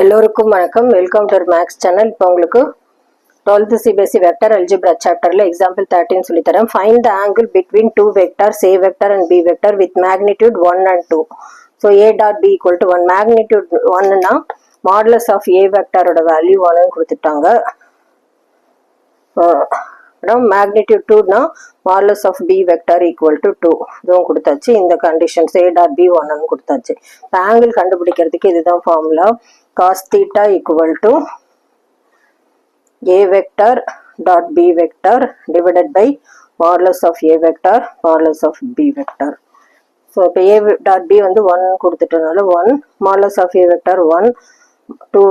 எல்லோருக்கும் வணக்கம். Welcome to maths channel. இப்போ உங்களுக்கு 12th CBSE வெக்டர் அல்ஜிப்ரா சாப்டர்ல எக்ஸாம்பிள் 13 சொல்லி தரேன். Find the angle between two vectors A vector and B vector with magnitude 1 and 2. So A dot B equal to 1. Magnitude 1னா modulus of A வெக்டரோட value 1ன்னு கொடுத்துட்டாங்க. Magnitude 2னா modulus of B vector equal to 2 இதுவும் கொடுத்தாச்சு. இந்த conditions A dot B 1ன்னு கொடுத்தாச்சு. ஆங்கிள் கண்டுபிடிக்கிறதுக்கு இதுதான் formula. cos theta equal to A vector dot B vector divided by modulus of A vector modulus of B vector. So இப்போ A dot B வந்து 1 கொடுத்துட்டனால 1 modulus of A vector 1 2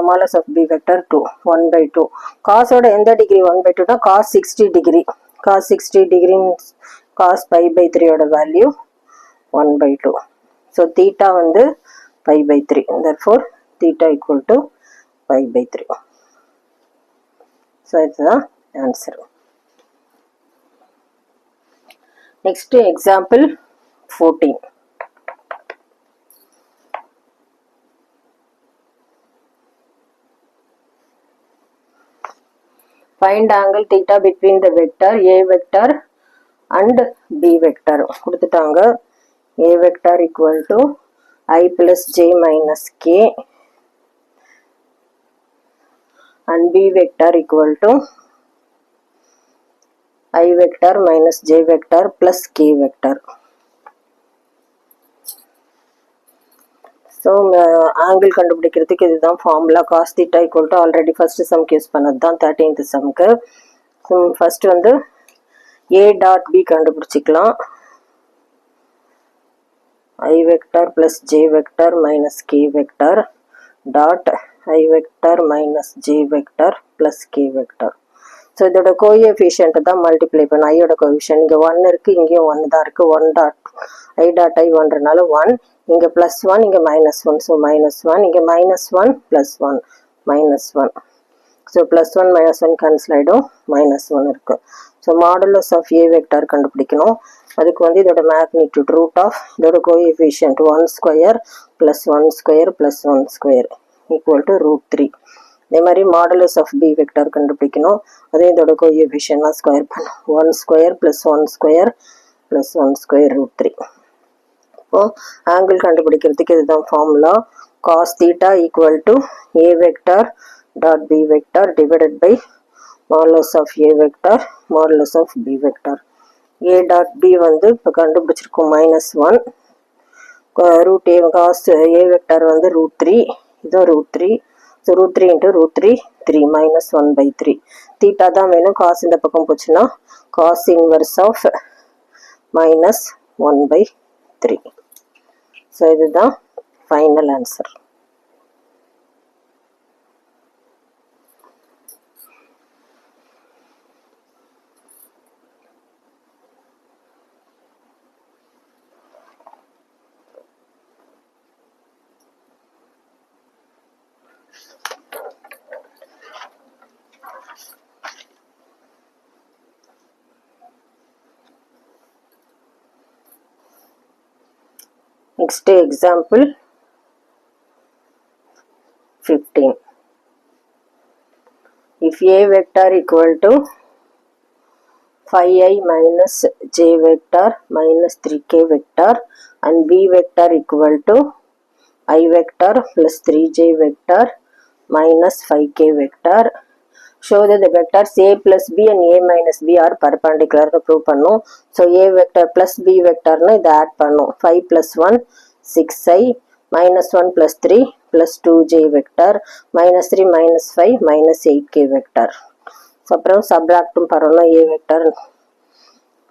modulus of B vector 2 1 by 2. cos ஓட எந்த degree 1 by 2 னா cos 60 degree. cos 60 degree cos pi by 3 ஓட value 1 by 2. So theta வந்து pi by 3. Therefore theta equal to pi by 3. So it's the answer. Next example 14. Find angle theta between the vector A vector and B vector. கொடுத்துட்டாங்க. A vector equal to I plus J minus K and B vector equal to I vector minus J vector plus K vector. So angle கண்டுபிடிக்கிறதுக்கு இதுதான் formula. cos theta equal to already first sum use பண்ணது தான் 13th சம்க்கு. First வந்து A dot B கண்டுபிடிச்சிக்கலாம். I vector plus J vector minus K vector dot I vector minus J vector plus K vector. So இதோட coefficient தான் multiply பண்ண. ஐயோட coefficient இங்கே 1 இருக்குது, இங்கேயும் 1 தான் இருக்குது. 1 டாட் ஐ டாட் ஐ 1னால 1, இங்கே ப்ளஸ் 1, இங்கே மைனஸ் 1. ஸோ மைனஸ் 1, இங்கே minus 1 plus 1 minus 1. So plus 1 minus 1 cancel ஆகிடும், மைனஸ் 1 இருக்குது. So modulus of a vector கண்டுபிடிக்கணும். அதுக்கு வந்து இதோட மேக்னிடியூட் ரூட் ஆஃப் இதோட coefficient 1 square plus 1 square plus 1 square equal to √3. இதே மாதிரி மாடுலஸ் ஆஃப் பி வெக்டார் கண்டுபிடிக்கணும். அதே இதோட கோஎஃபிஷியன்ட்லாம் ஸ்கொயர் பண்ணும். 1 square plus 1 square plus 1 square √3. இப்போ ஆங்கிள் கண்டுபிடிக்கிறதுக்கு இதுதான் formula. cos theta equal to A vector dot B vector divided by modulus of A vector modulus of B vector. A dot B வந்து இப்போ கண்டுபிடிச்சிருக்கோம் -1 root a cos A vector வந்து √3, இதுவும் √3. So √3 into √3 3 minus 1 by 3. Theta தான் வேணும். Cos இந்த பக்கம் போச்சுன்னா cos inverse of minus 1 by 3. So இதுதான் final answer. Next example 15. If A vector equal to 5i minus J vector minus 3k vector and B vector equal to I vector plus 3j vector minus 5k vector, show that the vectors A plus B and A minus B are perpendicular னு prove பண்ணும். So A vector plus B vectorனு இதை add பண்ணும். 5 plus 1 6i minus 1 plus 3 plus 2j vector minus 3 minus 5 minus 8k vector. So அப்புறம் சப்ராக்டும் பண்ணணும். A vector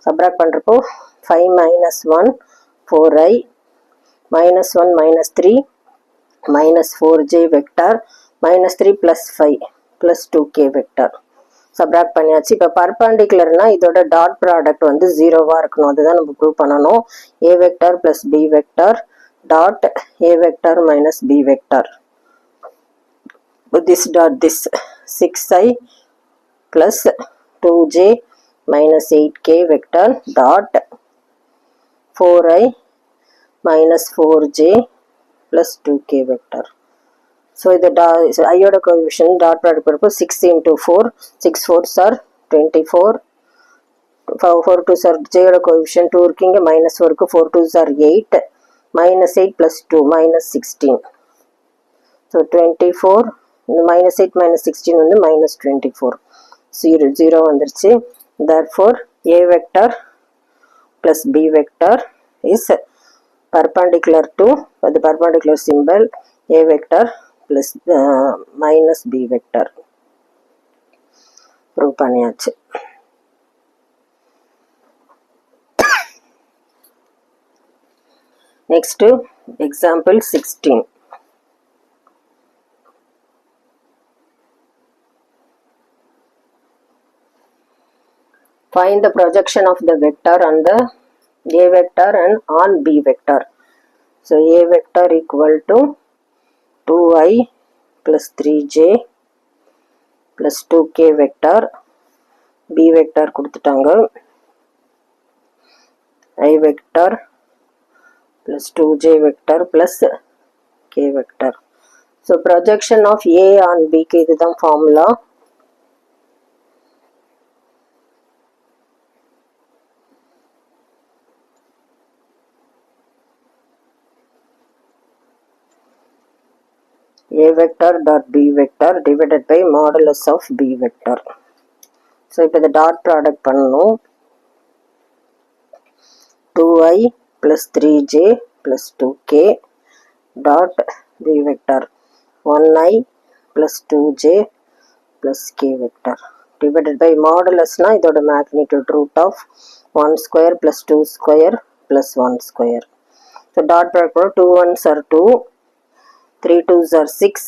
subtract பண்ணுறப்போ 5 minus 1 4i minus 1 minus 3 minus 4j vector minus 3 plus 5 plus 2k vector. Subtract பண்ணியாச்சு. இப்போ பர்பண்டிகுலர்னா இதோட dot product வந்து 0வா இருக்கணும். அதுதான் நம்ம ப்ரூவ் பண்ணணும். A vector plus B vector dot A vector minus B vector. this dot this 6i plus 2j minus 8k vector dot 4i minus 4j plus 2k vector. So iota coefficient dot product purpose 6 into 4, 6 4s are 24, 4 2s are j coefficient 2 irukkinga minus 4 ku 4 2s are 8, minus 8 plus 2 minus 16. So 24 minus 8 minus 16 வந்து minus 24, 0 வந்துருச்சு. Therefore a vector plus b vector is perpendicular to the perpendicular symbol a vector plus minus b vector. Prove பண்ணியாச்சு. Next example 16. Find the projection of the vector on the a vector and on b vector. So a vector equal to 2i plus 3j plus 2k vector, b vector கொடுத்துட்டாங்க, I vector plus 2j vector plus k vector. So projection of a on b க்கு இதுதான் formula. A vector dot b vector divided by modulus of b vector. So இப்போ இந்த dot product பண்ணணும். 2i plus 3j plus 2k dot b vector 1i plus 2j plus k vector divided by modulus na இதோட magnitude root of 1 square plus 2 square plus 1 square. So dot product 2 1s are 2, 3 2s are 6,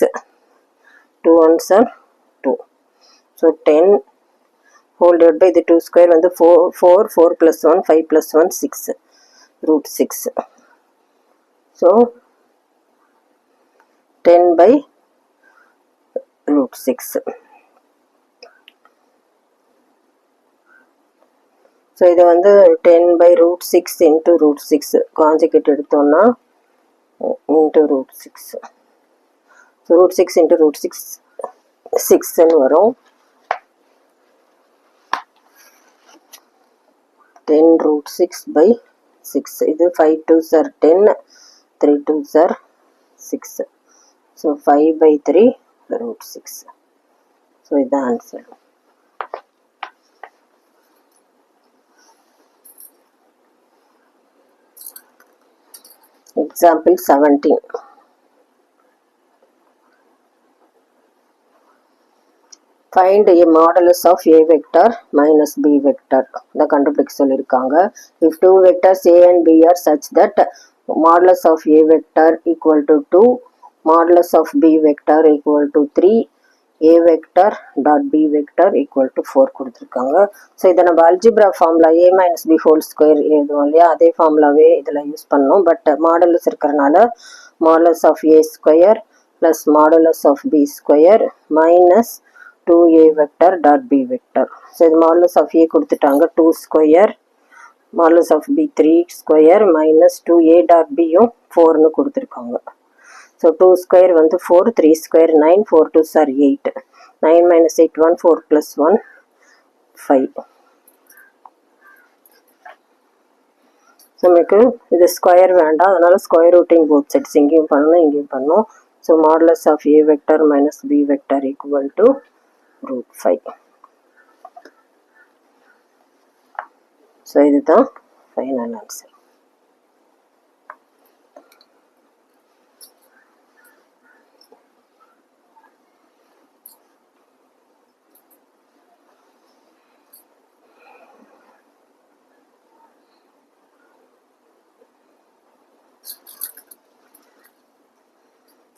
2 1s are 2. So 10 whole divided by the 2 square வந்து 4 4 plus 1 5 plus 1 6 root 6. So 10 by root 6. So இது வந்து 10 by root 6 into root 6 conjugate எடுத்தோம்னா into root 6. So root 6 into root 6 6 ன்னு வரும். 10 root 6 by 6. இது 5 2s are 10, 3 2s are 6. So 5 by 3 root 6. So இது answer. Example 17. Find a modulus of a vector minus b vector. The கண்டுபிடிக்க சொல்லிருக்காங்க. If two vectors a and b are such that modulus of a vector equal to 2, modulus of b vector equal to 3, a vector dot b vector equal to 4 கொடுத்திருக்காங்க. So இதை நம்ம algebra formula a minus b whole square எழுதுவோம் இல்லையா, அதே ஃபார்முலாவே இதில் use பண்ணோம். But modulus இருக்கிறனால modulus of a square plus modulus of b square minus 2a vector dot b vector. So இது modulus of a கொடுத்துட்டாங்க 2 square, modulus of b 3 square minus 2a dot b யும் 4 னு கொடுத்துருக்காங்க. So 2 square வந்து 4, 3 square 9, 4 2s are 8, 9 minus 8 1, 4 plus 1 5. So நமக்கு இது square வேண்டாம், அதனால ஸ்கொயர் ரூட்டிங் போத் சைட்ஸ் இங்கேயும் பண்ணணும் இங்கேயும் பண்ணணும். So modulus of a vector minus b vector equal to root 5. So இதுதான் final answer.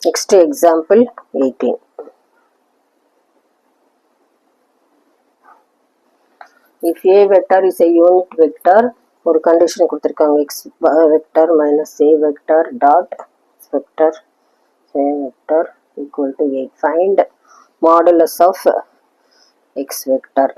Next example 18. If a vector is a unit vector, ஒரு கண்டிஷன் கொடுத்துருக்காங்க, x vector minus a vector dot vector a vector equal to 8. Find modulus of x vector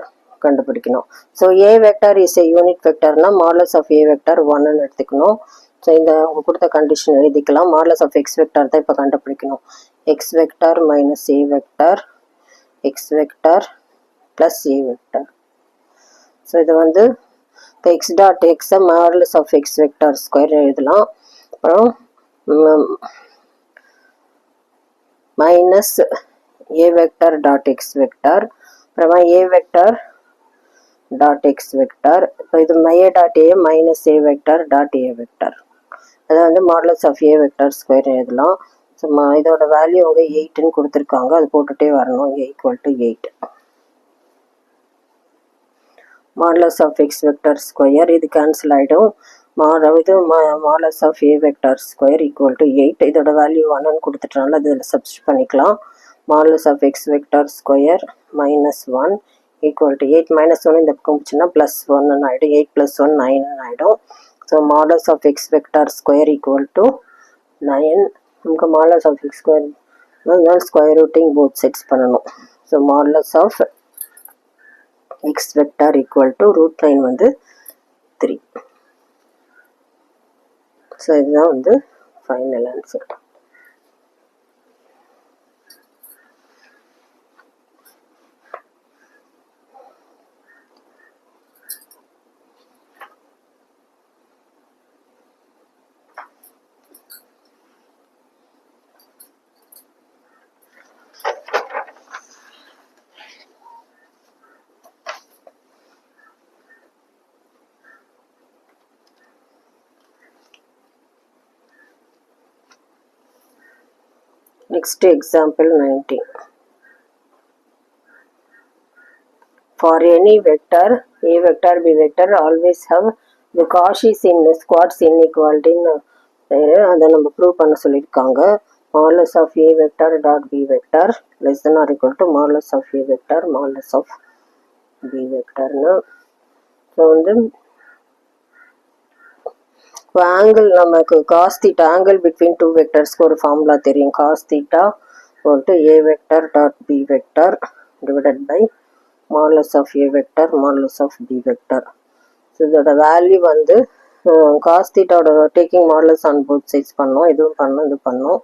கண்டுபிடிக்கணும். So a vector is a unit vectorனா modulus of a vector 1ன்னு எடுத்துக்கணும். So இந்த கொடுத்த condition எழுதிக்கலாம். Modulus of x vector தான் இப்போ கண்டுபிடிக்கணும். x vector minus a vector x vector plus a vector. So இது வந்து இப்போ எக்ஸ் டாட் எக்ஸை modulus of x vector square எழுதலாம். அப்புறம் minus a vector dot x vector, அப்புறமா a vector dot x vector. இப்போ இது a dot a minus a vector dot a vector, அதை வந்து modulus of a vector square எழுதலாம். So இதோட value அவங்க 8ன்னு கொடுத்துருக்காங்க, அது போட்டுகிட்டே வரணும். இங்கே equal to 8. Modulus of x vector square இது கேன்சல் ஆகிடும். இது modulus of a vector square equal to 8. இதோட வேல்யூ 1ன்னு கொடுத்துட்டனால அதில் சப்ஸ்டிட் பண்ணிக்கலாம். Modulus of x vector square minus 1 equal to 8. Minus 1 இந்த பக்கம் போச்சுன்னா ப்ளஸ் 1ன்னு ஆகிடும். 8 + 1 9ன்னு ஆகிடும். So modulus of x vector square equal to 9. நமக்கு modulus of x square square rooting both sides பண்ணணும். So modulus of x vector equal to √9 வந்து 3. So இதுதான் வந்து final answer. Next example 19. For any vector a vector b vector always have the Cauchy's in squares inequality அதை நம்ம prove பண்ண சொல்லியிருக்காங்க. Modulus of a vector dot b vector less than or equal to modulus of a vector modulus of b vectorன்னு. So வந்து இப்போ angle நமக்கு cos theta angle between two வெக்டர்ஸ்க்கு ஒரு ஃபார்முலா தெரியும். Cos theta A vector dot B vector divided by modulus of A vector modulus of B vector. So இதோட value வந்து cos தீட்டாவோட taking modulus on both sides பண்ணோம். இதுவும் பண்ணோம், இது பண்ணோம்.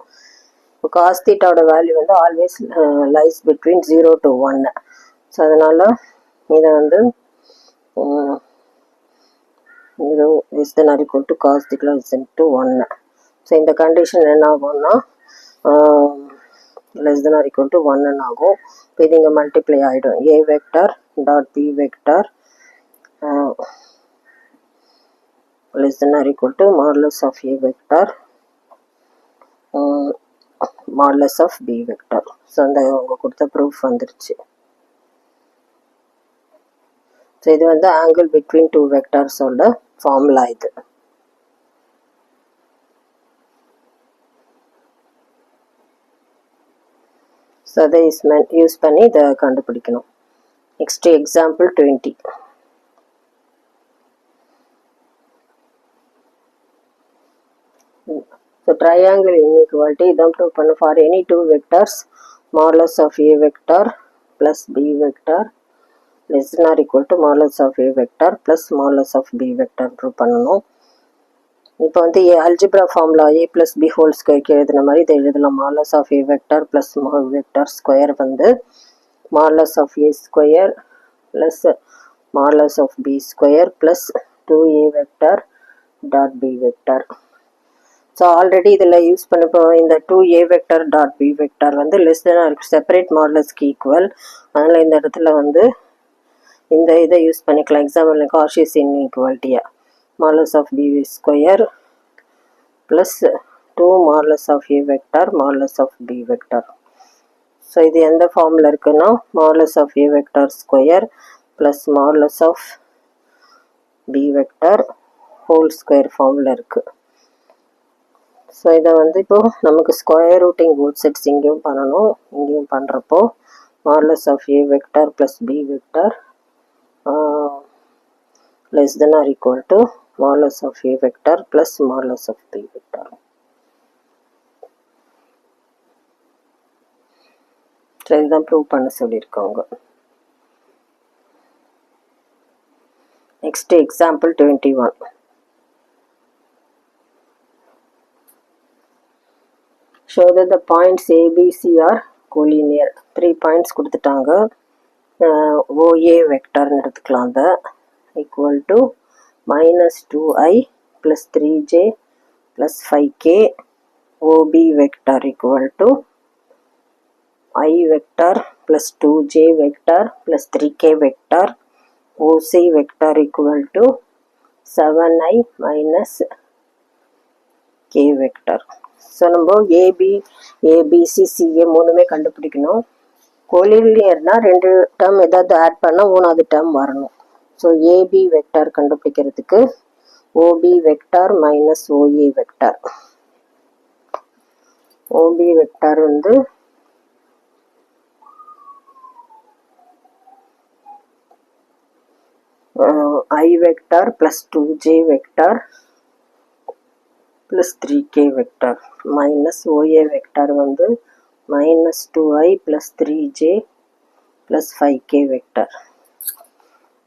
இப்போ காஸ் தீட்டாவோட வேல்யூ வந்து always lies between 0 to 1. So அதனால் இதை வந்து 0 less than or equal to cos theta less than to 1. So இந்த கண்டிஷன் என்ன ஆகும்னா less than or equal to 1 ஆகும். இப்போ இது இங்கே மல்டிப்ளை ஆகிடும். A vector dot B vector less than or equal to modulus of A vector modulus of B vector. So அந்த அவங்க கொடுத்த ப்ரூஃப் வந்துருச்சு. ஸோ இது வந்து ஆங்கிள் பிட்வீன் டூ வெக்டர்ஸோட ஃபார்முலா இது. ஸோ அதை யூஸ் பண்ணி இதை கண்டுபிடிக்கணும். Next example 20. So triangle inequality இதான் ப்ரூவ் பண்ண. For any two vectors modulus of A vector plus b vector less than or equal to modulus of a vector plus modulus of b vector prove பண்ணணும். இப்போ வந்து algebra formula a plus b whole ஸ்கொயருக்கு எழுதுன மாதிரி இதை எழுதலாம். Modulus of a vector plus vector square வந்து modulus of a square plus modulus of b square plus 2a vector dot b vector. So already இதில் யூஸ் பண்ணப்போ இந்த 2a vector dot b vector வந்து லெஸ் தென் செப்பரேட் மாடலஸ்க்கு equal. அதனால் இந்த இடத்துல வந்து இந்த இதை யூஸ் பண்ணிக்கலாம். Example Cauchy's இன்இக்வாலிட்டியா modulus of b square plus 2 modulus of A vector modulus of B vector. So இது எந்த ஃபார்மில் இருக்குன்னா modulus of A vector square plus modulus of B vector whole square ஃபார்மில் இருக்குது. ஸோ இதை வந்து இப்போது நமக்கு ஸ்கொயர் ரூட்டிங் போத் செட்ஸ் இங்கேயும் பண்ணணும். இங்கேயும் பண்ணுறப்போ modulus of A vector plus b vector less than or equal to modulus of a vector plus modulus of b vector. So இதுதான் ப்ரூவ் பண்ண சொல்லியிருக்காங்க. Next example 21. show that the points ABC are collinear. 3 points கொடுத்துட்டாங்க. OA வெக்டர்னு எடுத்துக்கலாம். அதை equal to minus 2i plus 3j plus 5k. OB vector equal to I vector plus 2j vector plus 3k vector. OC vector equal to 7i minus k vector. So நம்ம ABCCA மூணுமே கண்டுபிடிக்கணும். கோலினியர்னா 2 term ஏதாவது add பண்ணால் 3வது term வரணும். So AB vector கண்டுபிடிக்கிறதுக்கு OB vector minus OA vector. OB vector வந்து I vector plus 2j vector plus 3k vector minus OA vector வந்து minus 2i plus 3j plus 5k vector.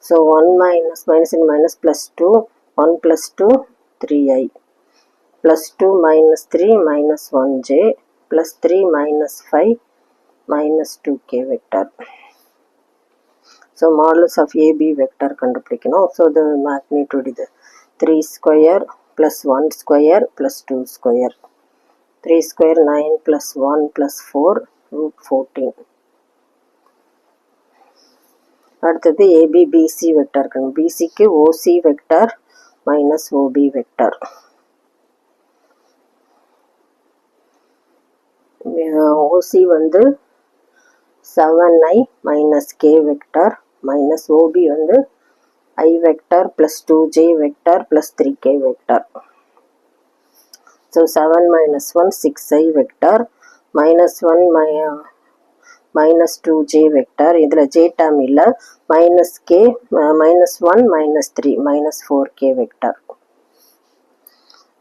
So 1 minus in minus plus 2, 1 plus 2, 3i plus 2 minus 3 minus 1j plus 3 minus 5 minus 2k vector. So modulus of AB vector கண்டுபிடிக்கணும். So the magnitude இது 3 square plus 1 square plus 2 square. 3 square 9 plus 1 plus 4 root 14. அடுத்தது ABBC vector கண்டு BCக்கு OC vector minus OB vector. OC வந்து 7i minus k vector minus OB வந்து I vector plus 2j vector plus 3k vector. So 7 minus 1 6i vector minus 1 minus 2j vector. இதில் j term இல்லை minus k minus 1 minus 3 minus 4k vector.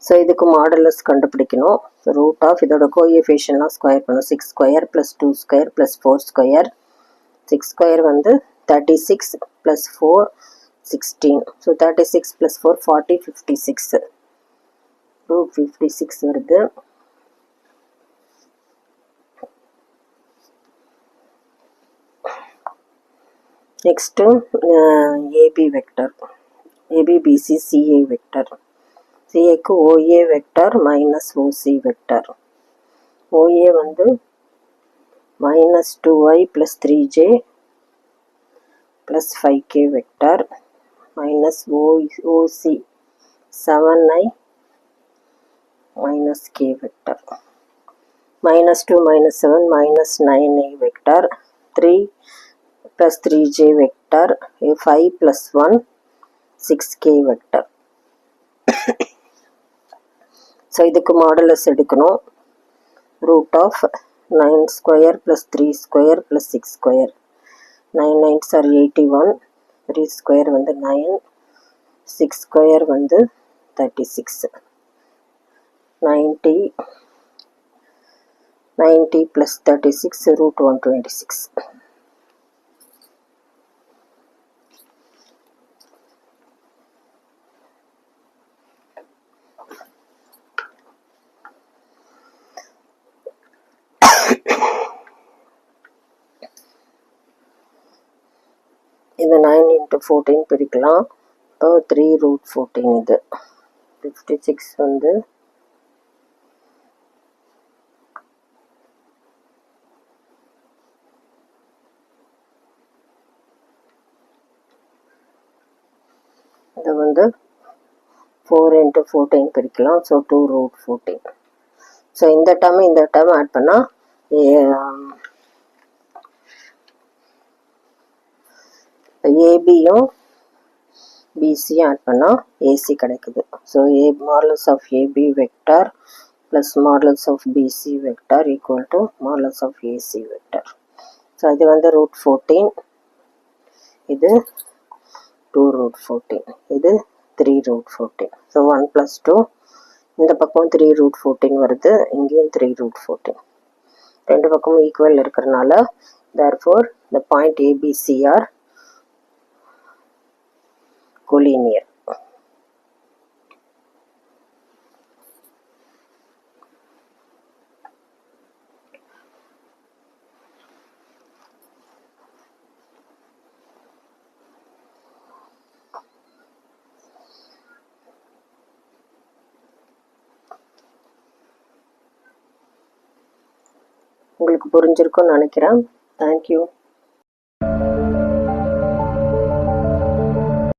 So இதுக்கு modulus கண்டுபிடிக்கணும். Root of இதோட கோஎஃபிஷியன்ட்லாம் square பண்ணணும். 6 square plus 2 square plus 4 square. 6 square வந்து 36 plus 4 16. So 36 plus 4 40 56. Root 56 வருது. Next AB vector AB BC CA vector. சிஏக்கு OA vector minus OC vector. OA வந்து minus 2i plus 3j plus 5k vector minus OC 7i minus k vector. Minus 2 minus 7 minus 9i vector. 3 plus 3j vector 5 plus 1 6k vector. So இதுக்கு modulus எடுக்கணும். Root of 9 square plus 3 square plus 6 square. 9 9s are 81. 3 square வந்து 9. 6 square வந்து 36. 90 plus 36 root 126. இது 9 into 14 பிரிக்கலாம். இப்போ 3 root 14 இது 56 வந்து இது வந்து 4 into 14 பிரிக்கலாம். So 2 root 14. ஸோ இந்த டேர்ம் ஆட் பண்ணால் ஏபியும் பிசியும் ஆட் பண்ணால் ஏசி கிடைக்குது. So modulus of AB vector plus modulus of BC vector equal to modulus of AC vector. So இது வந்து ரூட் 14, இது 2 root 14, இது 3 root 14. ஸோ 1 + 2 இந்த பக்கம் 3 root 14 வருது, இங்கேயும் 3 root 14. ரெண்டு பக்கமும் ஈக்குவல் இருக்கிறதுனால therefore the point ABC are collinear. உங்களுக்கு புரிஞ்சிருக்கும்னு நினைக்கிறேன். தேங்க்யூ.